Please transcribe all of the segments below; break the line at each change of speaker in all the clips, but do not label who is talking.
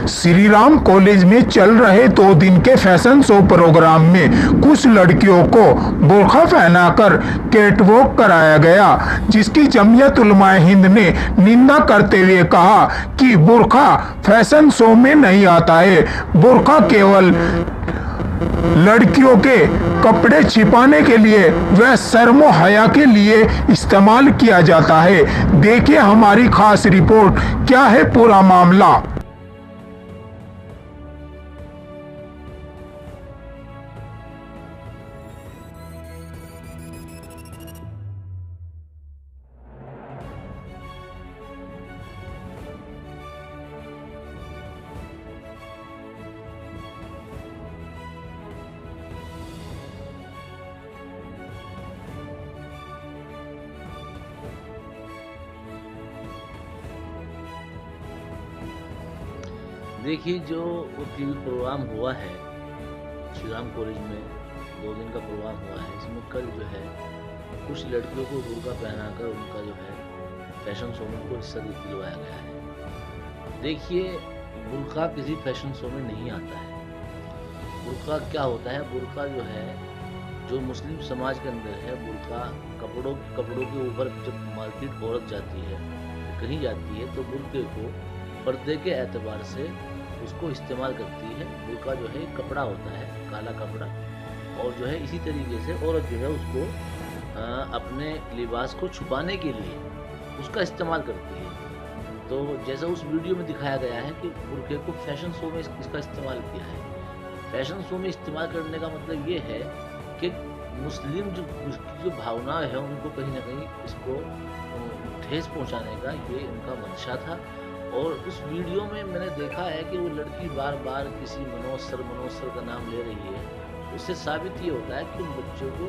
Shri Ram college में चल रहे 2 दिन के फैशन शो प्रोग्राम में कुछ लड़कियों को बुर्का पहनाकर कैटवॉक कराया गया, जिसकी जमीयत उलमाए हिंद ने निंदा करते हुए कहा कि बुर्का फैशन शो में नहीं आता है। बुर्का केवल लड़कियों के कपड़े छिपाने के लिए व शर्मो हया के लिए इस्तेमाल किया जाता है। देखिए हमारी खास रिपोर्ट, क्या है पूरा मामला।
देखिए, जो टीवी प्रोग्राम हुआ है श्री राम कॉलेज में, 2 दिन का प्रोग्राम हुआ है। इसमें कल जो है कुछ लड़कियों को बुर्का पहनाकर उनका जो है फैशन शो में उनको हिस्सा दिलवाया गया है। देखिए, बुर्का किसी फैशन शो में नहीं आता है। बुर्का क्या होता है? बुर्का जो है, जो मुस्लिम समाज के अंदर है, बुर्का कपड़ों के ऊपर जब मार्केट औरत जाती है, कहीं जाती है, तो बुर्के को पर्दे के एतबार से उसको इस्तेमाल करती है। बुर्का जो है कपड़ा होता है, काला कपड़ा, और जो है इसी तरीके से औरत जो है उसको अपने लिबास को छुपाने के लिए उसका इस्तेमाल करती है। तो जैसा उस वीडियो में दिखाया गया है कि बुर्के को फैशन शो में इसका इस्तेमाल किया है। फैशन शो में इस्तेमाल करने का मतलब ये है कि मुस्लिम जो भावना है उनको कहीं ना कहीं इसको ठेस पहुंचाने का ये उनका मंशा था। और उस वीडियो में मैंने देखा है कि वो लड़की बार बार किसी मनोज का नाम ले रही है। उससे साबित ये होता है कि उन बच्चों को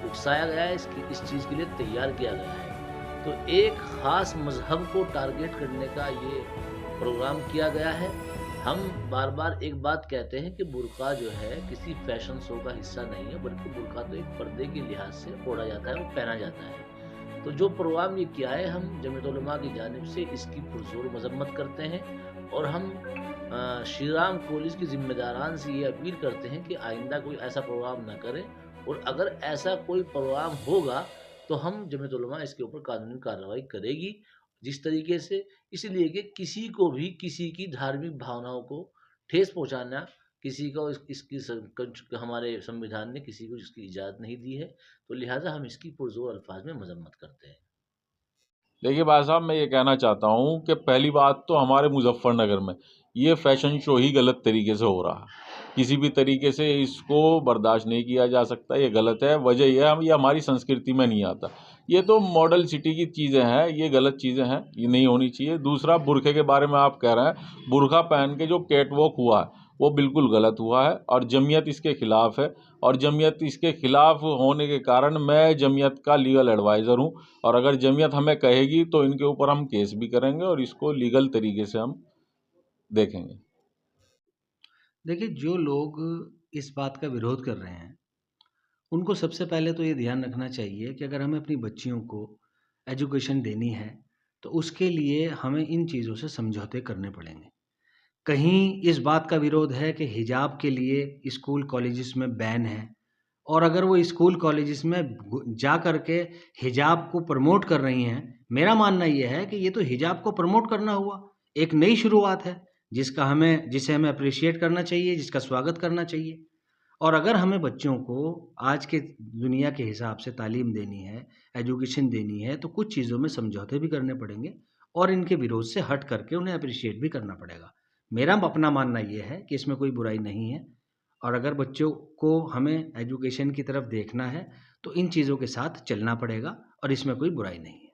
उकसाया गया है, इस चीज़ के लिए तैयार किया गया है। तो एक ख़ास मजहब को टारगेट करने का ये प्रोग्राम किया गया है। हम बार बार एक बात कहते हैं कि बुर्का जो है किसी फैशन शो का हिस्सा नहीं है, बल्कि बुर्का तो एक पर्दे के लिहाज से ओढ़ा जाता है, वो पहना जाता है। तो जो प्रोग्राम ये किया है, हम जमीयत उलमा की जानिब से इसकी पुरजोर मजम्मत करते हैं। और हम श्री राम कॉलेज के जिम्मेदारान से ये अपील करते हैं कि आइंदा कोई ऐसा प्रोग्राम ना करें, और अगर ऐसा कोई प्रोग्राम होगा तो हम जमीयत उलमा इसके ऊपर कानूनी कार्रवाई करेगी, जिस तरीके से, इसलिए कि किसी को भी किसी की धार्मिक भावनाओं को ठेस पहुंचाना, किसी को हमारे संविधान ने किसी को इसकी इजाज़त नहीं दी है। तो लिहाजा हम इसकी पुरजोर अल्फाज में मजम्मत करते हैं।
देखिए भाई साहब, मैं ये कहना चाहता हूँ कि पहली बात तो हमारे मुजफ्फरनगर में ये फैशन शो ही गलत तरीके से हो रहा है। किसी भी तरीके से इसको बर्दाश्त नहीं किया जा सकता, ये गलत है। वजह यह है, ये हमारी संस्कृति में नहीं आता। ये तो मॉडल सिटी की चीज़ें हैं, ये गलत चीज़ें हैं, ये नहीं होनी चाहिए। दूसरा, बुरखे के बारे में आप कह रहे हैं, बुरखा पहन के जो कैटवॉक हुआ है वो बिल्कुल गलत हुआ है और जमीयत इसके ख़िलाफ़ है। और जमीयत इसके ख़िलाफ़ होने के कारण मैं जमीयत का लीगल एडवाइज़र हूँ, और अगर जमीयत हमें कहेगी तो इनके ऊपर हम केस भी करेंगे और इसको लीगल तरीके से हम देखेंगे।
देखिए, जो लोग इस बात का विरोध कर रहे हैं, उनको सबसे पहले तो ये ध्यान रखना चाहिए कि अगर हमें अपनी बच्चियों को एजुकेशन देनी है, तो उसके लिए हमें इन चीज़ों से समझौते करने पड़ेंगे। कहीं इस बात का विरोध है कि हिजाब के लिए स्कूल कॉलेजेस में बैन है, और अगर वो स्कूल कॉलेजेस में जा कर के हिजाब को प्रमोट कर रही हैं, मेरा मानना ये है कि ये तो हिजाब को प्रमोट करना हुआ, एक नई शुरुआत है, जिसे हमें अप्रिशिएट करना चाहिए, जिसका स्वागत करना चाहिए। और अगर हमें बच्चों को आज के दुनिया के हिसाब से तालीम देनी है, एजुकेशन देनी है, तो कुछ चीज़ों में समझौते भी करने पड़ेंगे और इनके विरोध से हट करके उन्हें अप्रिशिएट भी करना पड़ेगा। मेरा अपना मानना ये है कि इसमें कोई बुराई नहीं है, और अगर बच्चों को हमें एजुकेशन की तरफ देखना है, तो इन चीज़ों के साथ चलना पड़ेगा और इसमें कोई बुराई नहीं है।